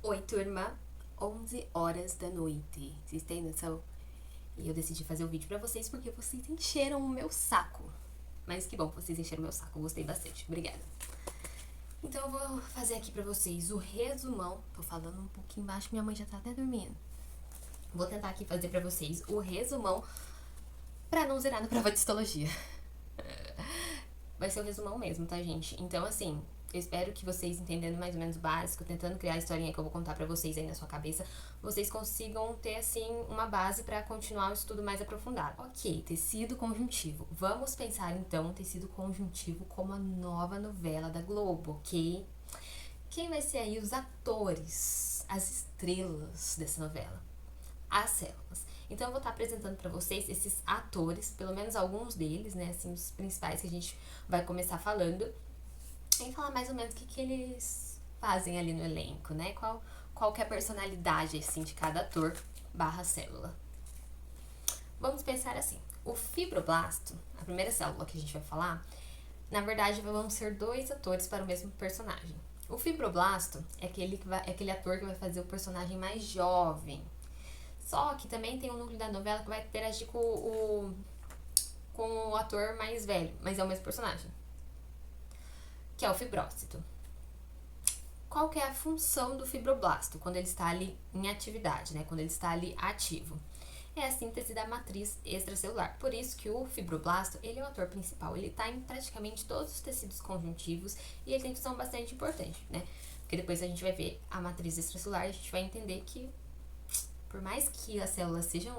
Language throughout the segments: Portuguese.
Oi, turma. 11 horas da noite. Vocês têm noção? E eu decidi fazer o vídeo pra vocês porque vocês encheram o meu saco. Mas que bom que vocês encheram o meu saco. Gostei bastante. Obrigada. Então eu vou fazer aqui pra vocês o resumão. Tô falando um pouquinho baixo, minha mãe já tá até dormindo. Vou tentar aqui fazer pra vocês o resumão pra não zerar na prova de histologia. Vai ser o resumão mesmo, tá, gente? Então, assim, eu espero que vocês, entendendo mais ou menos o básico, tentando criar a historinha que eu vou contar pra vocês aí na sua cabeça, vocês consigam ter, assim, uma base pra continuar o estudo mais aprofundado. Ok, tecido conjuntivo. Vamos pensar, então, tecido conjuntivo como a nova novela da Globo, ok? Quem vai ser aí os atores, as estrelas dessa novela? As células. Então eu vou estar apresentando para vocês esses atores, pelo menos alguns deles, né, assim, os principais que a gente vai começar falando, e falar mais ou menos o que eles fazem ali no elenco, né, qual que é a personalidade, assim, de cada ator barra célula. Vamos pensar assim, o fibroblasto, a primeira célula que a gente vai falar, na verdade vão ser dois atores para o mesmo personagem. O fibroblasto é aquele ator que vai fazer o personagem mais jovem. Só que também tem um núcleo da novela que vai interagir com o ator mais velho, mas é o mesmo personagem, que é o fibrócito. Qual que é a função do fibroblasto quando ele está ali em atividade, né? Quando ele está ali ativo? É a síntese da matriz extracelular. Por isso que o fibroblasto, ele é o ator principal. Ele está em praticamente todos os tecidos conjuntivos e ele tem função bastante importante, né? Porque depois a gente vai ver a matriz extracelular e a gente vai entender que por mais que as células sejam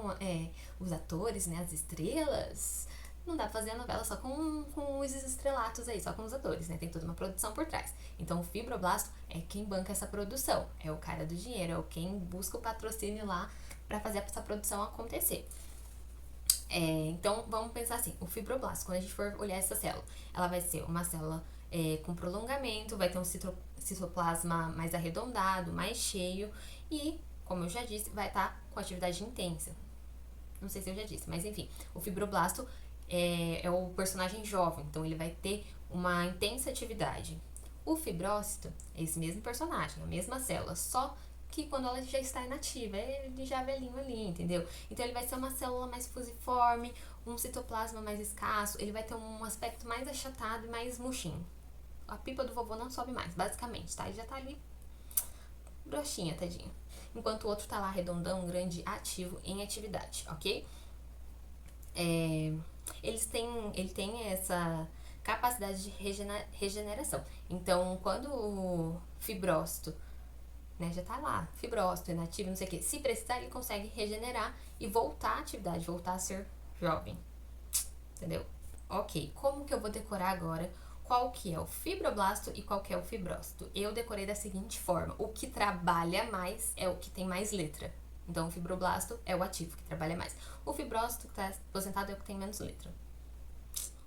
os atores, né, as estrelas, não dá pra fazer a novela só com os estrelatos aí, só com os atores, né? Tem toda uma produção por trás. Então o fibroblasto é quem banca essa produção, é o cara do dinheiro, é quem busca o patrocínio lá pra fazer essa produção acontecer. Então vamos pensar assim, o fibroblasto, quando a gente for olhar essa célula, ela vai ser uma célula com prolongamento, vai ter um citoplasma mais arredondado, mais cheio e, como eu já disse, vai estar com atividade intensa. Não sei se eu já disse, mas enfim, o fibroblasto é o personagem jovem, então ele vai ter uma intensa atividade. O fibrócito é esse mesmo personagem, a mesma célula, só que quando ela já está inativa, ele já é velhinho ali, entendeu? Então ele vai ser uma célula mais fusiforme, um citoplasma mais escasso, ele vai ter um aspecto mais achatado e mais murchinho. A pipa do vovô não sobe mais, basicamente, tá? Ele já tá ali broxinha, tadinho. Enquanto o outro tá lá redondão, grande, ativo, em atividade, ok? Ele tem essa capacidade de regeneração. Então, quando o fibrócito, né, já tá lá, fibrócito, inativo, não sei o que, se precisar, ele consegue regenerar e voltar à atividade, voltar a ser jovem. Entendeu? Ok, como que eu vou decorar agora qual que é o fibroblasto e qual que é o fibrócito? Eu decorei da seguinte forma, o que trabalha mais é o que tem mais letra. Então, o fibroblasto é o ativo, que trabalha mais. O fibrócito, que está aposentado, é o que tem menos letra.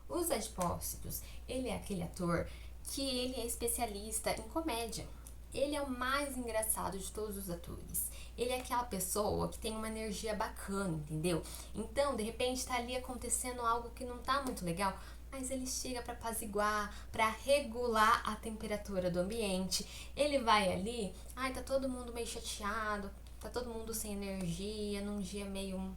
Os adipócitos, ele é aquele ator que ele é especialista em comédia. Ele é o mais engraçado de todos os atores. Ele é aquela pessoa que tem uma energia bacana, entendeu? Então, de repente, tá ali acontecendo algo que não tá muito legal, mas ele chega para apaziguar, para regular a temperatura do ambiente. Ele vai ali, tá todo mundo meio chateado, tá todo mundo sem energia, num dia meio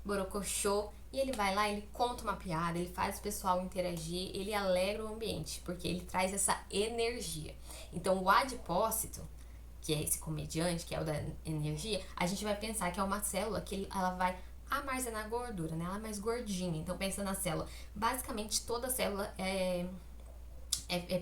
borocochô, e ele vai lá, ele conta uma piada, ele faz o pessoal interagir, ele alegra o ambiente, porque ele traz essa energia. Então, o adipócito, que é esse comediante, que é o da energia, a gente vai pensar que é uma célula que ela vai armazenar gordura, né? Ela é mais gordinha. Então, pensa na célula. Basicamente, toda célula é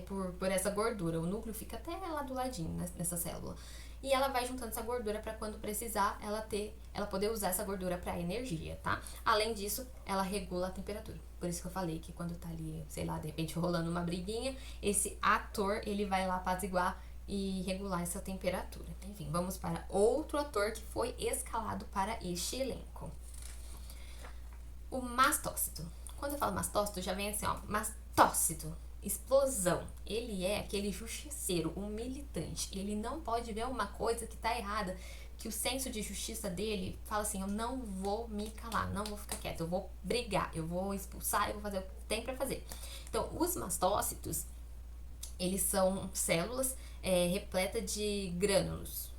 por essa gordura. O núcleo fica até lá do ladinho nessa célula. E ela vai juntando essa gordura para quando precisar ela poder usar essa gordura para energia, tá? Além disso, ela regula a temperatura. Por isso que eu falei que quando tá ali, sei lá, de repente rolando uma briguinha, esse ator, ele vai lá apaziguar e regular essa temperatura. Enfim, vamos para outro ator que foi escalado para este elenco. O mastócito. Quando eu falo mastócito, já vem assim, ó, mastócito, explosão. Ele é aquele justiceiro, um militante. Ele não pode ver uma coisa que tá errada, que o senso de justiça dele fala assim, eu não vou me calar, não vou ficar quieto, eu vou brigar, eu vou expulsar, eu vou fazer o que tem pra fazer. Então, os mastócitos, eles são células repletas de grânulos.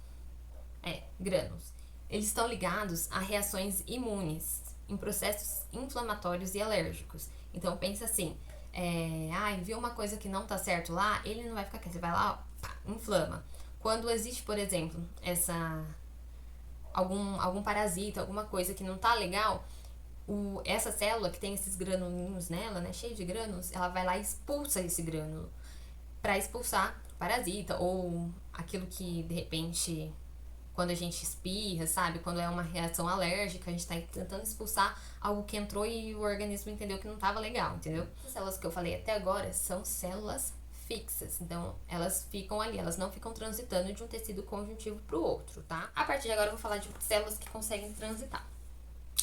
Grânulos. Eles estão ligados a reações imunes, em processos inflamatórios e alérgicos. Então pensa assim, viu uma coisa que não tá certo lá, ele não vai ficar quieto, você vai lá, pá, inflama. Quando existe, por exemplo, algum parasita, alguma coisa que não tá legal, essa célula que tem esses granulinhos nela, né, cheio de grânulos, ela vai lá e expulsa esse grânulo para expulsar o parasita ou aquilo que de repente, quando a gente espirra, sabe, quando é uma reação alérgica, a gente tá tentando expulsar algo que entrou e o organismo entendeu que não tava legal, entendeu? As células que eu falei até agora são células fixas, então elas ficam ali, elas não ficam transitando de um tecido conjuntivo pro outro, tá? A partir de agora eu vou falar de células que conseguem transitar.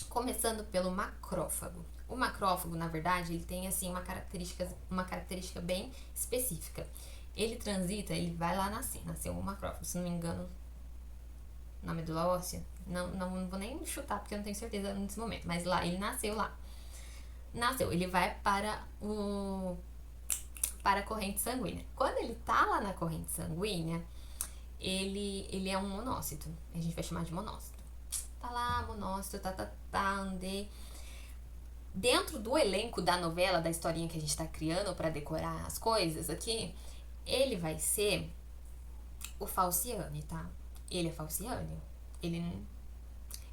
Começando pelo macrófago. O macrófago, na verdade, ele tem assim uma característica bem específica. Ele transita, ele vai lá nasceu o macrófago, se não me engano, na medula óssea. Não vou nem chutar porque eu não tenho certeza nesse momento, mas lá, ele nasceu lá. Ele vai para a corrente sanguínea. Quando ele tá lá na corrente sanguínea, ele é um monócito. A gente vai chamar de monócito. Tá lá, monócito, andei. Dentro do elenco da novela, da historinha que a gente tá criando pra decorar as coisas aqui, ele vai ser o Falciane, tá? Ele é Falciane.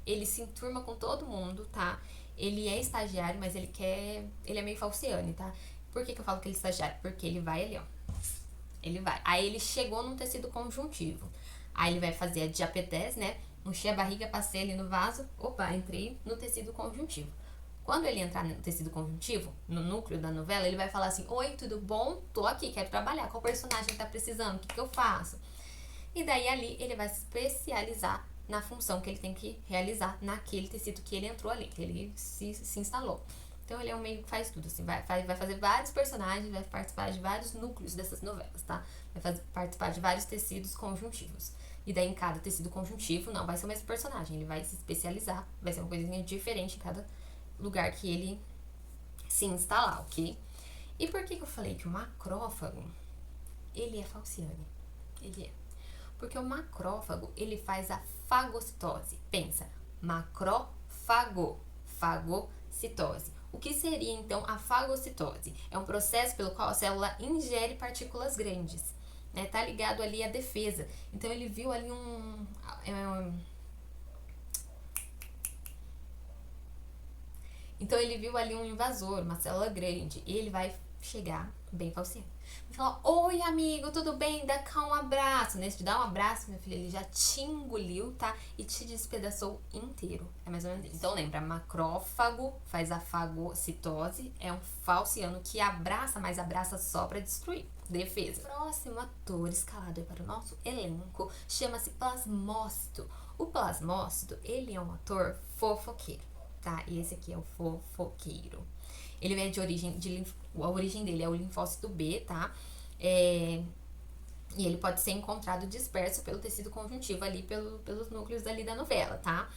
Ele se enturma com todo mundo, tá? Ele é estagiário, mas ele é meio Falciane, tá? Por que eu falo que ele é estagiário? Porque ele vai ali, ó. Ele vai. Aí ele chegou num tecido conjuntivo. Aí ele vai fazer a diapedese, né? Encher a barriga, passei ali no vaso. Opa, entrei no tecido conjuntivo. Quando ele entrar no tecido conjuntivo, no núcleo da novela, ele vai falar assim: oi, tudo bom? Tô aqui, quero trabalhar. Qual personagem tá precisando? O que eu faço? E daí ali ele vai se especializar na função que ele tem que realizar naquele tecido que ele entrou ali, que ele se instalou. Então ele é um meio que faz tudo, assim, vai fazer vários personagens, vai participar de vários núcleos dessas novelas, tá? Vai participar de vários tecidos conjuntivos. E daí em cada tecido conjuntivo, não vai ser o mesmo personagem, ele vai se especializar, vai ser uma coisinha diferente em cada lugar que ele se instalar, ok? E por que eu falei que o macrófago, ele é Falciane? Ele é. Porque o macrófago, ele faz a fagocitose. Pensa, macrófago, fagocitose. O que seria, então, a fagocitose? É um processo pelo qual a célula ingere partículas grandes, né? Tá ligado ali à defesa. Então, ele viu ali Então, ele viu ali um invasor, uma célula grande, e ele vai chegar bem falciano. Vai falar: oi, amigo, tudo bem? Dá cá um abraço. Nesse de dar um abraço, meu filho, ele já te engoliu, tá? E te despedaçou inteiro. É mais ou menos isso. Então, lembra, macrófago faz a fagocitose, é um falciano que abraça, mas abraça só pra destruir. Defesa. Próximo ator escalado para o nosso elenco chama-se Plasmócito. O Plasmócito, ele é um ator fofoqueiro, tá? E esse aqui é o fofoqueiro. Ele vem a origem dele é o linfócito B, tá? E ele pode ser encontrado disperso pelo tecido conjuntivo ali, pelos núcleos ali da novela, tá?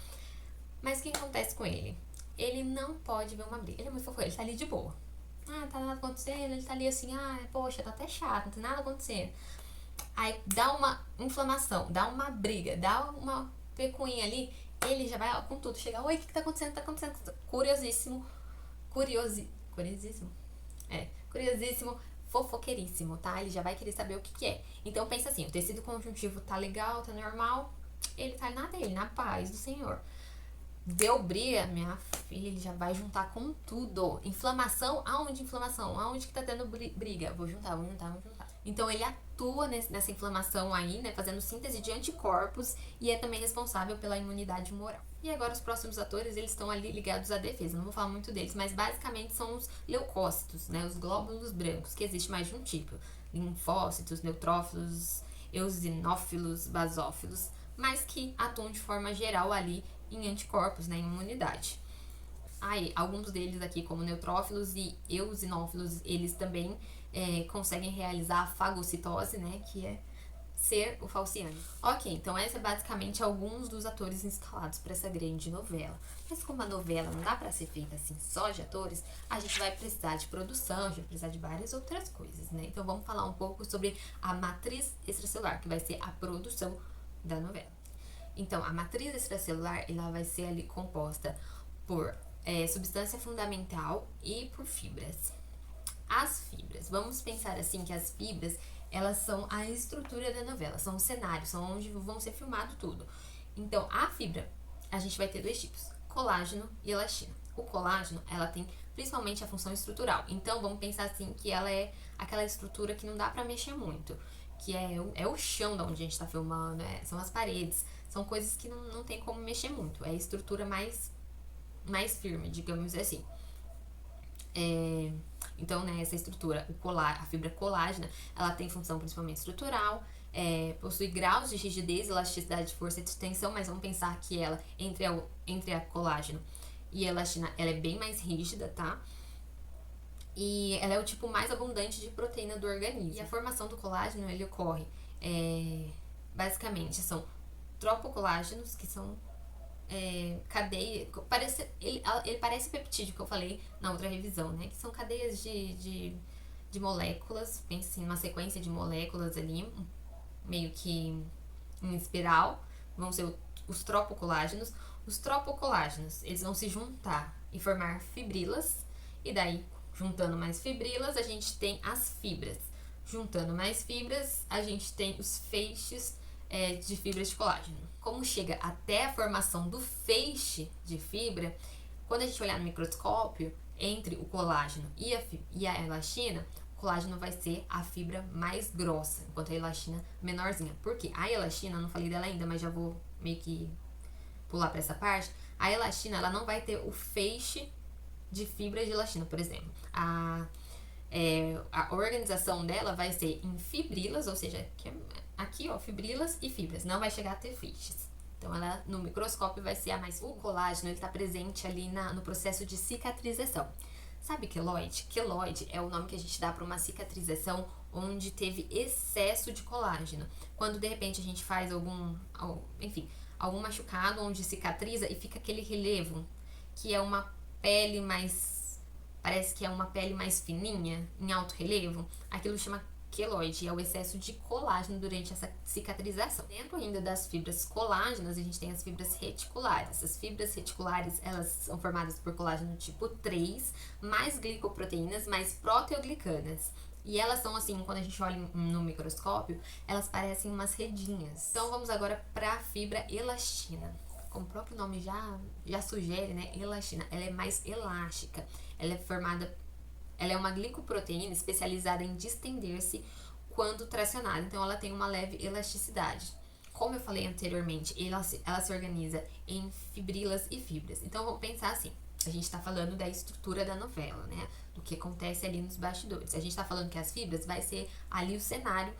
Mas o que acontece com ele? Ele não pode ver uma briga. Ele é muito fofoqueiro, ele tá ali de boa. Tá nada acontecendo, ele tá ali assim, poxa, tá até chato, não tem nada acontecendo. Aí dá uma inflamação, dá uma briga, dá uma pecuinha ali, ele já vai com tudo, chega: oi, o que tá acontecendo? Tá acontecendo? Curiosíssimo, fofoqueiríssimo, tá? Ele já vai querer saber o que é. Então pensa assim, o tecido conjuntivo tá legal, tá normal, ele tá na dele, na paz do Senhor. Deu briga, minha filha, ele já vai juntar com tudo. Inflamação? Aonde inflamação? Aonde que tá tendo briga? Vou juntar. Então ele atua nessa inflamação aí, né, fazendo síntese de anticorpos e é também responsável pela imunidade humoral. E agora os próximos atores, eles estão ali ligados à defesa. Não vou falar muito deles, mas basicamente são os leucócitos, né, os glóbulos brancos, que existe mais de um tipo: linfócitos, neutrófilos, eosinófilos, basófilos, mas que atuam de forma geral ali em anticorpos, né, em imunidade. Aí, alguns deles aqui, como neutrófilos e eosinófilos, eles também conseguem realizar a fagocitose, né, que é ser o falciane. Ok, então essa é basicamente alguns dos atores instalados para essa grande novela. Mas como a novela não dá para ser feita assim só de atores, a gente vai precisar de produção, a gente vai precisar de várias outras coisas, né? Então vamos falar um pouco sobre a matriz extracelular, que vai ser a produção da novela. Então, a matriz extracelular, ela vai ser ali composta por substância fundamental e por fibras. As fibras, vamos pensar assim que as fibras, elas são a estrutura da novela, são os cenários, são onde vão ser filmado tudo. Então, a fibra, a gente vai ter dois tipos, colágeno e elastina. O colágeno, ela tem principalmente a função estrutural. Então, vamos pensar assim que ela é aquela estrutura que não dá pra mexer muito, que é o chão da onde a gente tá filmando, são as paredes, são coisas que não tem como mexer muito, é a estrutura mais firme, digamos assim. Então, né, essa estrutura, a fibra colágena, ela tem função principalmente estrutural, possui graus de rigidez, elasticidade, força e tensão, mas vamos pensar que ela, entre a colágeno e a elastina, ela é bem mais rígida, tá? E ela é o tipo mais abundante de proteína do organismo. E a formação do colágeno, ele ocorre, basicamente, são tropocolágenos, que são cadeia, ele parece peptídeo que eu falei na outra revisão, né? Que são cadeias de moléculas, pensa assim, uma sequência de moléculas ali, meio que em espiral, vão ser os tropocolágenos. Os tropocolágenos, eles vão se juntar e formar fibrilas, e daí, juntando mais fibrilas, a gente tem as fibras. Juntando mais fibras, a gente tem os feixes de fibras de colágeno. Como chega até a formação do feixe de fibra, quando a gente olhar no microscópio, entre o colágeno e a elastina, o colágeno vai ser a fibra mais grossa, enquanto a elastina menorzinha. Por quê? A elastina, eu não falei dela ainda, mas já vou meio que pular para essa parte. A elastina, ela não vai ter o feixe de fibra de elastina, por exemplo. A organização dela vai ser em fibrilas, ou seja, aqui ó, fibrilas e fibras, não vai chegar a ter feixes. Então ela no microscópio vai ser a mais. O colágeno, ele está presente ali no processo de cicatrização. Sabe queloide? Queloide é o nome que a gente dá para uma cicatrização onde teve excesso de colágeno. Quando de repente a gente faz algum machucado onde cicatriza e fica aquele relevo, que é uma pele mais, parece que é uma pele mais fininha, em alto relevo, aquilo chama queloide, é o excesso de colágeno durante essa cicatrização. Dentro ainda das fibras colágenas, a gente tem as fibras reticulares. As fibras reticulares, elas são formadas por colágeno tipo 3, mais glicoproteínas, mais proteoglicanas. E elas são assim, quando a gente olha no microscópio, elas parecem umas redinhas. Então vamos agora para a fibra elastina. Como o próprio nome já sugere, né? Elastina, ela é mais elástica. Ela é uma glicoproteína especializada em distender-se quando tracionada. Então, ela tem uma leve elasticidade. Como eu falei anteriormente, ela se organiza em fibrilas e fibras. Então, vamos pensar assim. A gente está falando da estrutura da novela, né? Do que acontece ali nos bastidores. A gente está falando que as fibras vai ser ali o cenário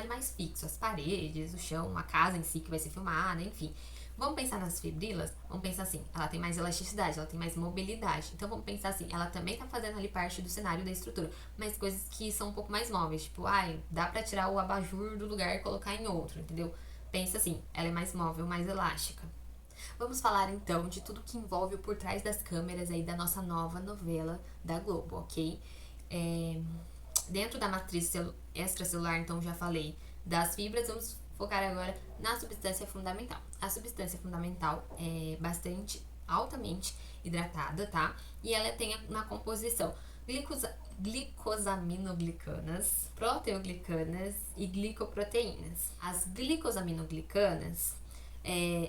mais fixo. As paredes, o chão, a casa em si que vai ser filmada, enfim. Vamos pensar nas fibrilas, vamos pensar assim, ela tem mais elasticidade, ela tem mais mobilidade. Então vamos pensar assim, ela também tá fazendo ali parte do cenário da estrutura, mas coisas que são um pouco mais móveis, tipo, dá pra tirar o abajur do lugar e colocar em outro, entendeu? Pensa assim, ela é mais móvel, mais elástica. Vamos falar então de tudo que envolve o por trás das câmeras aí da nossa nova novela da Globo, ok? Dentro da matriz extracelular, então já falei das fibras, vamos focar agora na substância fundamental. A substância fundamental é bastante altamente hidratada, tá? E ela tem na composição glicosaminoglicanas, proteoglicanas e glicoproteínas. As glicosaminoglicanas,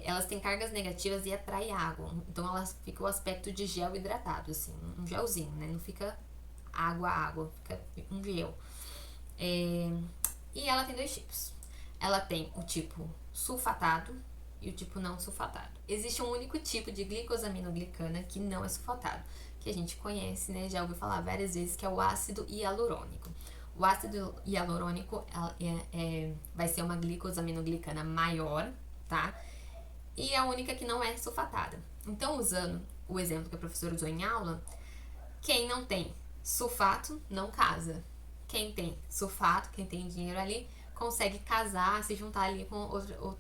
elas têm cargas negativas e atraem água. Então elas ficam o aspecto de gel hidratado, assim, um gelzinho, né? Não fica água, fica um gel. E ela tem dois tipos. Ela tem o tipo sulfatado e o tipo não sulfatado. Existe um único tipo de glicosaminoglicana que não é sulfatado, que a gente conhece, né? Já ouviu falar várias vezes, que é o ácido hialurônico. O ácido hialurônico vai ser uma glicosaminoglicana maior, tá? E é a única que não é sulfatada. Então, usando o exemplo que a professora usou em aula, quem não tem sulfato não casa. Quem tem sulfato, quem tem dinheiro ali, consegue casar, se juntar ali com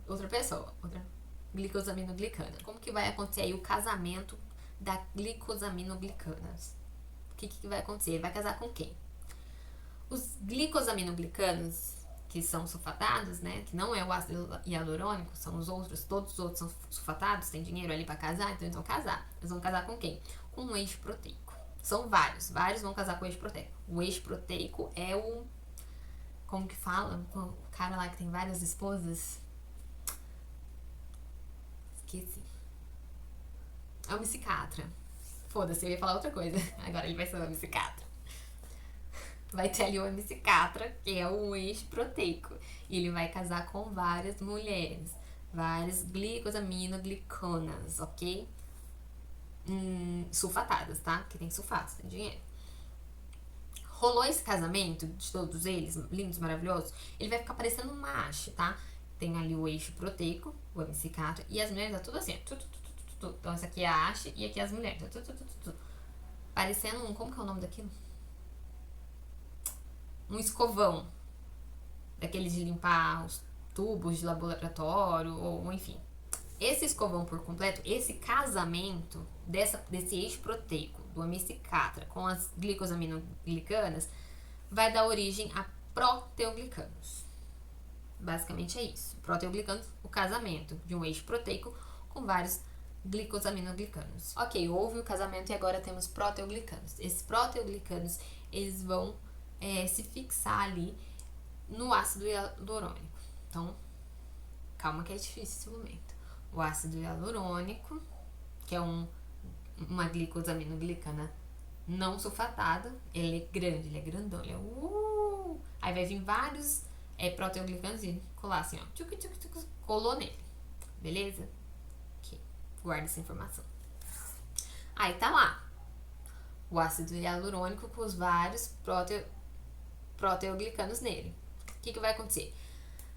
outra pessoa, outra glicosaminoglicana. Como que vai acontecer aí o casamento da glicosaminoglicanas? O que vai acontecer? Ele vai casar com quem? Os glicosaminoglicanos, que são sulfatados, né? Que não é o ácido hialurônico, são os outros, todos os outros são sulfatados, tem dinheiro ali pra casar, então eles vão casar. Eles vão casar com quem? Com um eixo proteico. São vários vão casar com o eixo proteico. O eixo proteico é o... Como que fala? O cara lá que tem várias esposas. Esqueci. É o psiquiatra. Foda-se, eu ia falar outra coisa. Agora ele vai ser o psiquiatra. Vai ter ali o psiquiatra, que é o eixo proteico. E ele vai casar com várias mulheres. Várias glicosaminoglicanas, ok? Sulfatadas, tá? Que tem sulfatos, tem dinheiro. Rolou esse casamento de todos eles, lindos, maravilhosos, ele vai ficar parecendo uma haste, tá? Tem ali o eixo proteico, o psiquiatra, e as mulheres, tá tudo assim, então essa aqui é a haste e aqui as mulheres, parecendo um, como que é o nome daquilo? Um escovão, daqueles de limpar os tubos de laboratório, ou enfim. Esse escovão por completo, esse casamento desse eixo proteico do amicicatra com as glicosaminoglicanas vai dar origem a proteoglicanos. Basicamente é isso. Proteoglicanos, o casamento de um eixo proteico com vários glicosaminoglicanos. Ok, houve o casamento e agora temos proteoglicanos. Esses proteoglicanos, eles vão se fixar ali no ácido hialurônico. Então, calma que é difícil esse momento. O ácido hialurônico, que é uma glicosaminoglicana não sulfatada, ele é grande, ele é grandão, ele é Aí vai vir vários proteoglicanos e colar assim, ó, colou nele, beleza? Ok, guarda essa informação. Aí tá lá, o ácido hialurônico com os vários proteoglicanos nele. O que vai acontecer?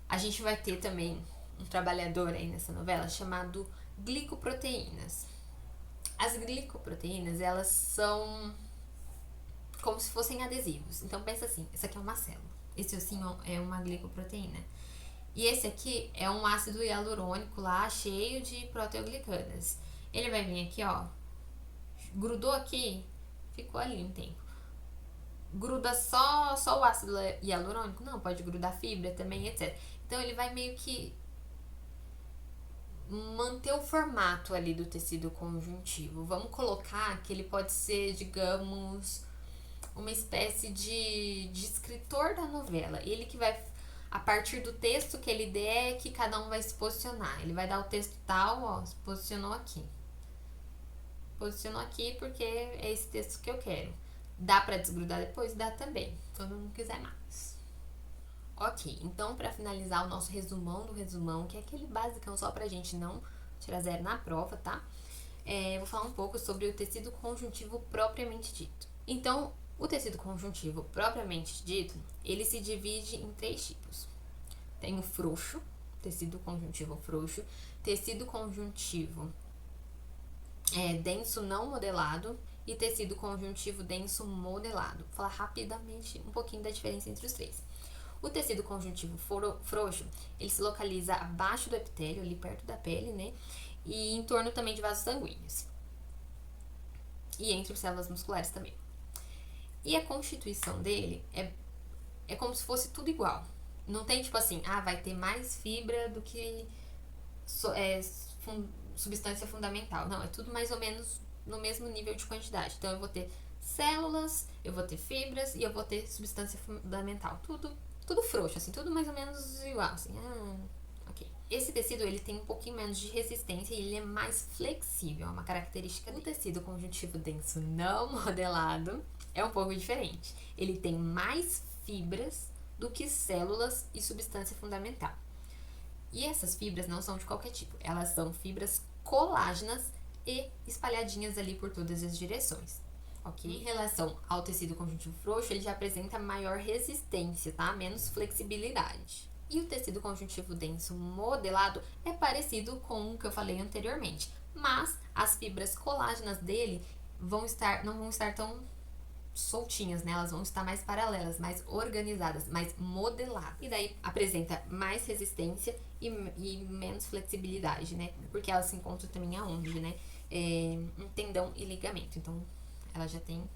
A gente vai ter também um trabalhador aí nessa novela chamado glicoproteínas. As glicoproteínas, elas são como se fossem adesivos. Então pensa assim, essa aqui é uma célula, esse ossinho é uma glicoproteína. E esse aqui é um ácido hialurônico lá, cheio de proteoglicanas. Ele vai vir aqui, ó, grudou aqui, ficou ali um tempo. Gruda só o ácido hialurônico? Não, pode grudar fibra também, etc. Então ele vai meio que manter o formato ali do tecido conjuntivo. Vamos colocar que ele pode ser, digamos, uma espécie de escritor da novela. Ele que vai, a partir do texto que ele der, que cada um vai se posicionar. Ele vai dar o texto tal, ó, se posicionou aqui. Posicionou aqui porque é esse texto que eu quero. Dá pra desgrudar depois? Dá também, quando não quiser mais. Ok, então para finalizar o nosso resumão do resumão, que é aquele basicão só pra gente não tirar zero na prova, tá? Vou falar um pouco sobre o tecido conjuntivo propriamente dito. Então, o tecido conjuntivo propriamente dito, ele se divide em 3 tipos. Tem o frouxo, tecido conjuntivo frouxo, tecido conjuntivo denso não modelado e tecido conjuntivo denso modelado. Vou falar rapidamente um pouquinho da diferença entre os 3. O tecido conjuntivo frouxo, ele se localiza abaixo do epitélio, ali perto da pele, né? E em torno também de vasos sanguíneos. E entre células musculares também. E a constituição dele é como se fosse tudo igual. Não tem tipo assim, vai ter mais fibra do que substância fundamental. Não, é tudo mais ou menos no mesmo nível de quantidade. Então eu vou ter células, eu vou ter fibras e eu vou ter substância fundamental. Tudo frouxo, assim, tudo mais ou menos igual, assim, ok. Esse tecido, ele tem um pouquinho menos de resistência e ele é mais flexível, é uma característica dele. O tecido conjuntivo denso não modelado é um pouco diferente. Ele tem mais fibras do que células e substância fundamental. E essas fibras não são de qualquer tipo, elas são fibras colágenas e espalhadinhas ali por todas as direções. Ok? Em relação ao tecido conjuntivo frouxo, ele já apresenta maior resistência, tá? Menos flexibilidade. E o tecido conjuntivo denso modelado é parecido com o que eu falei anteriormente, mas as fibras colágenas dele não vão estar tão soltinhas, né? Elas vão estar mais paralelas, mais organizadas, mais modeladas. E daí apresenta mais resistência e menos flexibilidade, né? Porque elas se encontram também aonde, né? Um tendão e ligamento. Então, ela já tem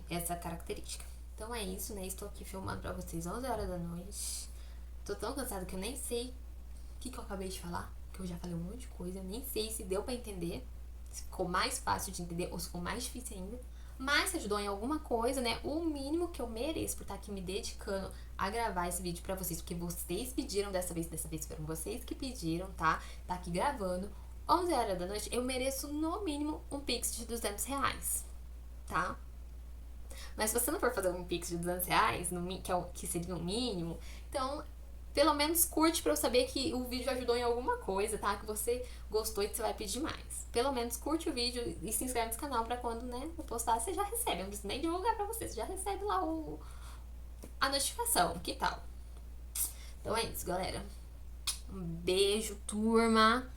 essa característica. Então é isso, né? Estou aqui filmando pra vocês 11 horas da noite. Tô tão cansada que eu nem sei o que eu acabei de falar. Que eu já falei um monte de coisa. Eu nem sei se deu pra entender. Se ficou mais fácil de entender ou se ficou mais difícil ainda. Mas se ajudou em alguma coisa, né? O mínimo que eu mereço por estar aqui me dedicando a gravar esse vídeo pra vocês. Porque vocês pediram dessa vez foram vocês que pediram, tá? Tá aqui gravando. 11 horas da noite, eu mereço no mínimo um Pix de R$ 200, tá? Mas se você não for fazer um Pix de R$ 200, que seria o mínimo, então pelo menos curte pra eu saber que o vídeo ajudou em alguma coisa, tá? Que você gostou e que você vai pedir mais. Pelo menos curte o vídeo e se inscreve no canal pra quando, né, eu postar, você já recebe. Eu não preciso nem divulgar pra você, você já recebe lá a notificação. Que tal? Então é isso, galera. Um beijo, turma.